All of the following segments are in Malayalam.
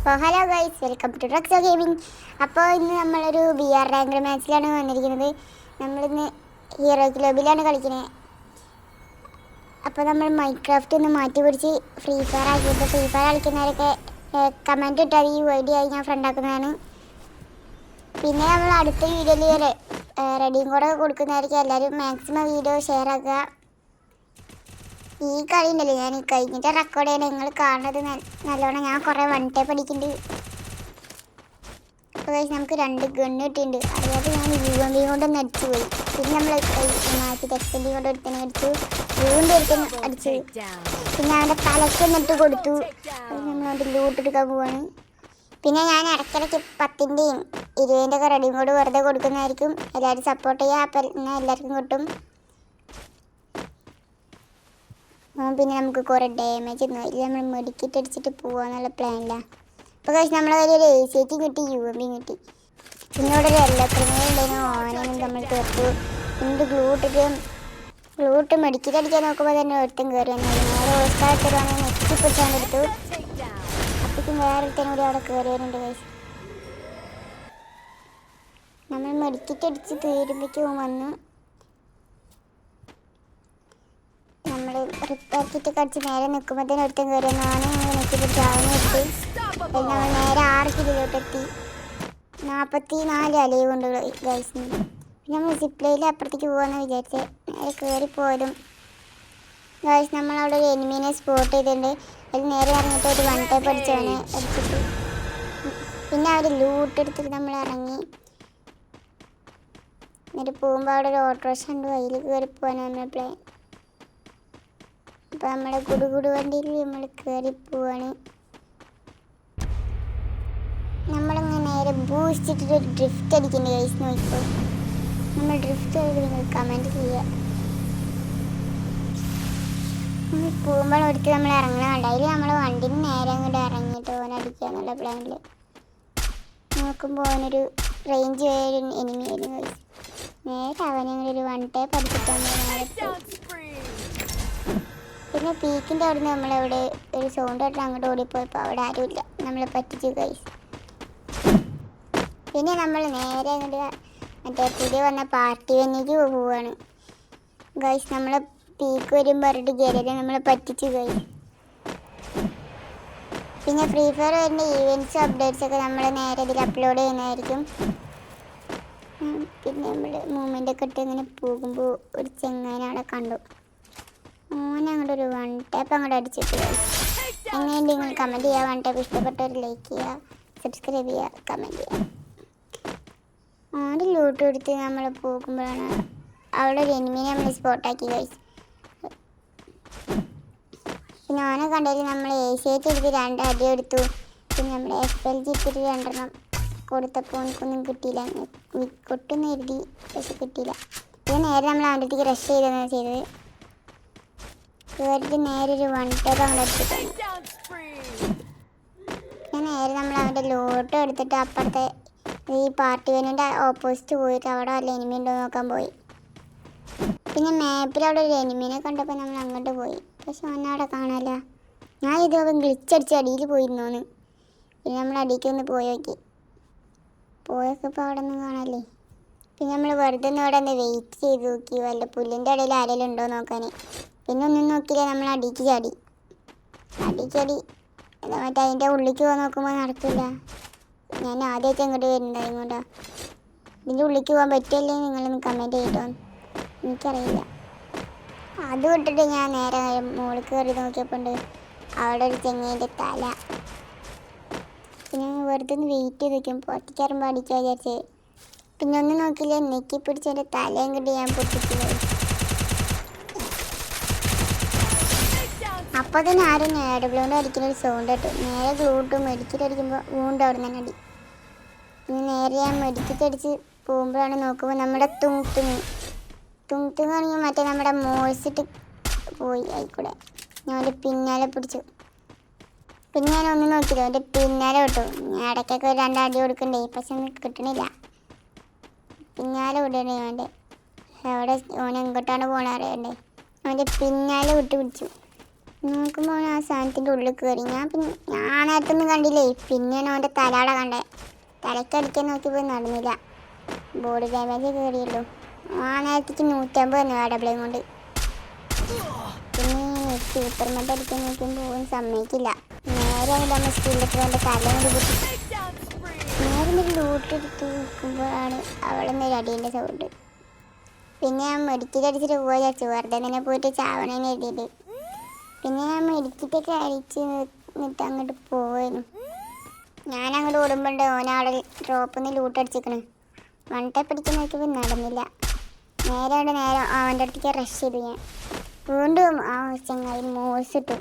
അപ്പോൾ hello guys, welcome to Rexo gaming. അപ്പോൾ ഇന്ന് നമ്മളൊരു VR റാങ്കർ മാച്ചിലാണ് വന്നിരിക്കുന്നത്. നമ്മളിന്ന് ഹീറോ ക്ലബിലാണ് കളിക്കുന്നത്. അപ്പോൾ നമ്മൾ മൈൻക്രാഫ്റ്റ് ഒന്ന് മാറ്റി പിടിച്ച് ഫ്രീ ഫയർ ആക്കിയിട്ട് ഫ്രീ ഫയർ കളിക്കുന്നവരൊക്കെ കമൻറ്റ് ഇട്ടാൽ ഈ വീഡിയോ ആയി ഞാൻ ഫ്രണ്ടാക്കുന്നതാണ്. പിന്നെ നമ്മൾ അടുത്ത വീഡിയോയിൽ റെഡിയും കൂടെ കൊടുക്കുന്നതായിരിക്കും. എല്ലാവരും മാക്സിമം വീഡിയോ ഷെയർ ആക്കുക. ഈ കളി ഉണ്ടല്ലോ, ഞാൻ കഴിഞ്ഞിട്ട് റെക്കോർഡ് ചെയ്യണം. നിങ്ങൾ കാണുന്നത് നല്ലോണം. ഞാൻ കുറേ വൺ ടൈപ്പ് അടിക്കുന്നുണ്ട്. അപ്പോൾ നമുക്ക് 2 ഗണ്ണ് കിട്ടിയിട്ടുണ്ട്. അറിയാതെ ഞാൻ UMP കൊണ്ടൊന്ന് അടിച്ചു പോയി. പിന്നെ നമ്മൾ മാറ്റി XMP കൊണ്ട് ഒരുത്തനെ അടിച്ചു, വീണ്ടും ഒരുത്തനെ അടിച്ചു. പിന്നെ അവൻ്റെ തലക്കൊന്നിട്ട് കൊടുത്തു. നമ്മൾ അവൻ്റെ ലൂട്ട് എടുക്കാൻ പോവാണ്. പിന്നെ ഞാൻ ഇടയ്ക്കിടയ്ക്ക് 10-ൻ്റെയും 20-ൻ്റെ ഒക്കെ റെഡിയും കോഡ് വെറുതെ കൊടുക്കുന്നതായിരിക്കും. എല്ലാവരും സപ്പോർട്ട് ചെയ്യുക. അപ്പം എന്നാൽ എല്ലാവർക്കും കിട്ടും. പിന്നെ നമുക്ക് കുറേ ഡാമേജ് ഒന്നും ഇല്ല. നമ്മൾ മെഡിക്കറ്റ് അടിച്ചിട്ട് പോകാന്നുള്ള പ്ലാനിലാണ്. അപ്പോൾ കഴിച്ച് നമ്മളെ കയ്യിൽ ഒരു AC കിട്ടി, UMP കിട്ടി. പിന്നെ ഇവിടെ ഒരു എല്ലാ ക്രിമിനലുണ്ടായിരുന്നു. ഓനെയും നമ്മൾ തീർത്തു. എന്നിട്ട് ഗ്ലൂട്ട് മെഡിക്കറ്റ് അടിക്കാൻ നോക്കുമ്പോൾ തന്നെ ഒരുത്തൻ കയറി വന്നു. നേരെ ഓസ്കാരത്തരുവാണെങ്കിൽ നെറ്റിപ്പിടിച്ചാണ്ടെടുത്തു. അപ്പോഴേക്കും വേറൊരുത്തനും കൂടി അവിടെ കയറി വരുന്നുണ്ട് കഴിച്ച്. നമ്മൾ മെഡിക്കറ്റ് അടിച്ച് തീരുമ്പോഴേക്കും വന്നു. നമ്മൾ റിപ്പയർ കിറ്റ് കടിച്ച് നേരെ നിൽക്കുമ്പോഴത്തേനും ഒരുത്തൻ കയറി വന്നാണ്. നമ്മൾ നെറ്റിപ്പിടിച്ച് അവനെ ഇട്ട് നമ്മൾ നേരെ 6 കിലോട്ടെത്തി. 44 അലവ് കൊണ്ട് ഗൈസിന്. പിന്നെ നമ്മൾ സിപ്ലയിൽ അപ്പുറത്തേക്ക് പോകാമെന്ന് വിചാരിച്ചത്. നേരെ കയറിപ്പോലും ഗൈസ് നമ്മളവിടെ ഒരു എനിമീനെ സ്പോട്ട് ചെയ്തിട്ടുണ്ട്. അതിൽ നേരെ ഇറങ്ങിയിട്ട് ഒരു വൺ ടൈപ്പ് അടിച്ചവനെ അടിച്ചിട്ട് പിന്നെ അവർ ലൂട്ട് എടുത്തിട്ട് നമ്മൾ ഇറങ്ങി. എന്നിട്ട് പോകുമ്പോൾ അവിടെ ഒരു ഓട്ടോറിക്ഷ ഉണ്ട്. അതിൽ കയറി പോകാനാണ് നമ്മൾ പ്ലാൻ. അപ്പോൾ നമ്മുടെ കുടുകുടു വണ്ടിയിൽ നമ്മൾ കയറി പോവാണ്. നമ്മളിങ്ങനെ നേരെ ബൂസ്റ്റ് ഇട്ടിട്ട് ഒരു ഡ്രിഫ്റ്റ് അടിക്കുന്നുണ്ട് ഗൈസ്. നോക്കിപ്പോൾ നമ്മൾ ഡ്രിഫ്റ്റ് ചെയ്ത് നിങ്ങൾ കമൻറ്റ് ചെയ്യുക. നമ്മൾ പോകുമ്പോൾ ഒരിക്കൽ നമ്മൾ ഇറങ്ങണമുണ്ട്. അതിൽ നമ്മൾ വണ്ടിന് നേരെ അങ്ങോട്ട് ഇറങ്ങിയിട്ട് ഓനടിക്കുക എന്നുള്ള പ്ലാനിൽ നോക്കുമ്പോൾ ഓനൊരു റേഞ്ച് ഒരു എനിമി ആയിരുന്നു ഗൈസ്. നേരെ അവനങ്ങനെ ഒരു വൺ ടൈപ്പ് അടിച്ചിട്ടാണ്. പിന്നെ പീക്കിൻ്റെ അവിടെ നിന്ന് നമ്മളവിടെ ഒരു സൗണ്ട് ആയിട്ട് അങ്ങോട്ട് ഓടിപ്പോയപ്പോൾ അവിടെ ആരുമില്ല. നമ്മളെ പറ്റിച്ചു ഗൈസ്. പിന്നെ നമ്മൾ നേരെ അങ്ങോട്ട് മറ്റേ പുതിയ വന്ന പാർട്ടി വെന്നിക്ക് പോവുകയാണ് ഗൈസ്. നമ്മളെ പീക്ക് വരും പറഞ്ഞിട്ട് കയറിയത് നമ്മളെ പറ്റിച്ചു ഗൈസ്. പിന്നെ ഫ്രീ ഫയർ വരുന്ന ഈവൻറ്റ്സ് അപ്ഡേറ്റ്സ് ഒക്കെ നമ്മൾ നേരെ ഇതിൽ അപ്ലോഡ് ചെയ്യുന്നതായിരിക്കും. പിന്നെ നമ്മൾ മൂവ്മെൻ്റ് ഒക്കെ ഇട്ട് ഇങ്ങനെ പോകുമ്പോൾ ഒരു ചെങ്ങാനെ അവിടെ കണ്ടു. അങ്ങോട്ട് ഒരു വൺ ടൈപ്പ് അങ്ങോട്ട് അടിച്ചിട്ട് എങ്ങനെയുണ്ട് നിങ്ങൾ കമൻറ്റ് ചെയ്യുക. വൺ ടൈപ്പ് ഇഷ്ടപ്പെട്ടവർ ലൈക്ക് ചെയ്യുക, സബ്സ്ക്രൈബ് ചെയ്യുക, കമൻറ്റ് ചെയ്യുക. ആദ്യം ലൂട്ട് കൊടുത്ത് നമ്മൾ പോകുമ്പോഴാണ് അവിടെ ഒരു എനിമീനെ നമ്മൾ സ്പോട്ടാക്കി ഗൈസ്. പിന്നെ ഓനെ കണ്ടതിൽ നമ്മൾ AC എടുത്ത് 2 അടി എടുത്തു. പിന്നെ നമ്മൾ FLG ഇട്ടിട്ട് 2 കൊടുത്തപ്പോൾ എനിക്കൊന്നും കിട്ടിയില്ല. കൊട്ടൊന്നും എഴുതി പക്ഷെ കിട്ടിയില്ല. പിന്നെ നേരെ നമ്മൾ അവൻ്റെ അടുത്തേക്ക് റഷ് ചെയ്താണ് ചെയ്തത്. കയറിയിട്ട് നേരെ ഒരു വൺ ടൈപ്പ് അങ്ങോട്ട് എടുത്തിട്ടാണ്. പിന്നെ നേരെ നമ്മൾ അവൻ്റെ ലോട്ട് എടുത്തിട്ട് അപ്പുറത്തെ ഈ പാർട്ടി വേനിൻ്റെ ഓപ്പോസിറ്റ് പോയിട്ട് അവിടെ വല്ല എനിമി ഉണ്ടോ നോക്കാൻ പോയി. പിന്നെ മാപ്പിൽ അവിടെ ഒരു എനിമീനെ കണ്ടപ്പോൾ നമ്മൾ അങ്ങോട്ട് പോയി. പക്ഷെ അവനവിടെ കാണാമല്ല. ഞാൻ ഇതുപോലെ ഗ്ലിച്ചടിച്ച് അടിയിൽ പോയിരുന്നോന്ന്. പിന്നെ നമ്മൾ അടിയിലേക്ക് ഒന്ന് പോയി നോക്കി. പോയപ്പോൾ അവിടെ ഒന്നും കാണാമല്ലേ. പിന്നെ നമ്മൾ വെറുതെ ഒന്ന് ഇവിടെ ഒന്ന് വെയിറ്റ് ചെയ്ത് നോക്കി വല്ല പുല്ലിൻ്റെ ഇടയിൽ ആരെങ്കിലും ഉണ്ടോ നോക്കാൻ. പിന്നെ ഒന്നും നോക്കിയില്ല, നമ്മൾ അടിക്ക് ചാടി മറ്റേ അതിൻ്റെ ഉള്ളിലേക്ക് പോകാൻ നോക്കുമ്പോൾ നടക്കില്ല. ഞാൻ ആദ്യമായിട്ട് ഇങ്ങോട്ട് വരുന്നുണ്ടായി കൊണ്ടാ. ഇതിൻ്റെ ഉള്ളിലേക്ക് പോകാൻ പറ്റില്ലേ നിങ്ങളൊന്ന് കമൻറ്റ് ചെയ്തോ, എനിക്കറിയില്ല. അത് വിട്ടിട്ട് ഞാൻ നേരെ മുകളിൽ കയറി നോക്കിയപ്പോൾ ഉണ്ട് അവിടെ ഒരു ചെങ്ങേൻ്റെ തല. പിന്നെ വെറുതെ ഒന്ന് വെയിറ്റ് ചെയ്ത് നോക്കിയും പൊട്ടിക്കറുമ്പോൾ അടിക്കാൻ വിചാരിച്ചേ. പിന്നെ ഒന്നും നോക്കിയില്ല, നെക്കി പിടിച്ചതിൻ്റെ തലയും കിട്ടി ഞാൻ പൊട്ടിച്ചത്. അപ്പോൾ തന്നെ ആരും നേടുബ്ലോണ്ട് അടിക്കുന്ന ഒരു സൗണ്ട് ഇട്ടു. നേരെ ഗ്ലൂട്ട് മെഡിക്കറ്റ് അടിക്കുമ്പോൾ വീണ്ടും അവിടെ നിന്ന് അടി. പിന്നെ നേരെ ഞാൻ മെഡിക്കറ്റ് അടിച്ച് പോകുമ്പോഴാണ് നോക്കുമ്പോൾ നമ്മുടെ തുങ്ങാണെങ്കിൽ മറ്റേ നമ്മുടെ മോഴ്സിട്ട് പോയി ആയിക്കൂടെ. ഞാൻ അവൻ്റെ പിന്നാലെ പിടിച്ചു. പിന്നെ ഞാൻ ഒന്നും നോക്കിയില്ല, അവൻ്റെ പിന്നാലെ വിട്ടു. ഞാൻ ഇടയ്ക്കൊക്കെ 2 അടി കൊടുക്കണ്ടേ, പക്ഷെ ഒന്നും കിട്ടണില്ല. പിന്നാലെ വിടണേ അവൻ്റെ. എവിടെ ഓൻ എങ്ങോട്ടാണ് പോകണ അറിയണ്ടേ. അവൻ്റെ പിന്നാലെ വിട്ട് പിടിച്ചു. നോക്കുമ്പോൾ അവൻ ആ സാധനത്തിൻ്റെ ഉള്ളിൽ കയറി. ഞാൻ നേരത്തൊന്നും കണ്ടില്ലേ, പിന്നെയാണ് അവൻ്റെ തലയുടെ കണ്ടേ. തലക്കടിക്കാൻ നോക്കിയപ്പോൾ നടന്നില്ല, ബോഡി ഡാമേജ് കയറിയല്ലോ. ആ നേരത്തേക്ക് 150 തന്നെ ആ ഡബിളേയും കൊണ്ട്. പിന്നെ സൂപ്പർ മെഡ് അടിക്കാൻ നോക്കുമ്പോൾ പോകാൻ സമ്മതിക്കില്ല. നേരെ നമ്മൾ സ്കില്ലെടുത്ത് അവൻ്റെ തലകൊണ്ട് പൊട്ടി. നേരെ ഒരു ലൂട്ടെടുത്ത് നിൽക്കുമ്പോഴാണ് അവിടെ നിന്ന് ഒരു അടീൻ്റെ സൗണ്ട്. പിന്നെ ഞാൻ മെഡിക്കറ്റ് പോയി വെച്ചു, വെറുതെ തന്നെ പോയിട്ട് ചാവണേന്ന് എഴുതിയിട്ട്. പിന്നെ ഞാൻ മെഡിക്കറ്റൊക്കെ അടിച്ച് നിന്നിട്ട് അങ്ങോട്ട് പോവായിരുന്നു. ഞാൻ അങ്ങോട്ട് ഓടുമ്പോണ്ട് ഓനവിടെ ഡ്രോപ്പിൽ നിന്ന് ലൂട്ടടിച്ചിരിക്കണേ. വൺടൈ പിടിക്കാൻ നോക്കിയപ്പോൾ നടന്നില്ല. നേരെ അവൻ്റെ അടുത്തേക്ക് റഷ് ചെയ്തു. ഞാൻ വീണ്ടും ആ ചങ്ങായി മോസിട്ടു.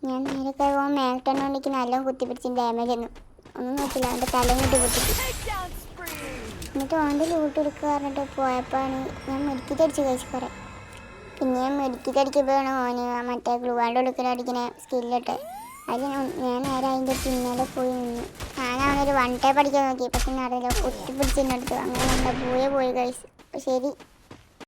ഞാൻ നേരെ കഴിയുമ്പോൾ മേഘട്ടണ്ണോണ്ടിക്ക് നല്ലോണം കുത്തിപ്പിടിച്ച് ഡാമേജ് ഒന്നും നോക്കില്ല, അവൻ്റെ തലയും കിട്ടി പൊട്ടിച്ചു. എന്നിട്ട് അവൻ്റെ ലൂട്ട് എടുക്കുക പറഞ്ഞിട്ട് പോയപ്പോഴാണ് ഞാൻ മെഡിക്കറ്റ് അടിച്ച് കഴിച്ചു കുറേ. പിന്നെ ഞാൻ മെഡിക്കറ്റ് അടിക്കുമ്പോഴാണ് ഓന് മറ്റേ ഗ്ലൂവാണ്ട് അടിക്കുന്ന സ്കില്ലിട്ട്. അതിൽ ഞാൻ നേരെ അതിൻ്റെ പിന്നാലെ പോയി നിന്നു. ഞാൻ അവനൊരു 1 ടൈപ്പ് അടിക്കാൻ നോക്കി, പക്ഷെ നടന്നില്ല, കുത്തിപ്പിടിച്ച് എന്നെടുത്തു. അങ്ങനെ നമ്മുടെ പോയി കഴിച്ചു. ശരി.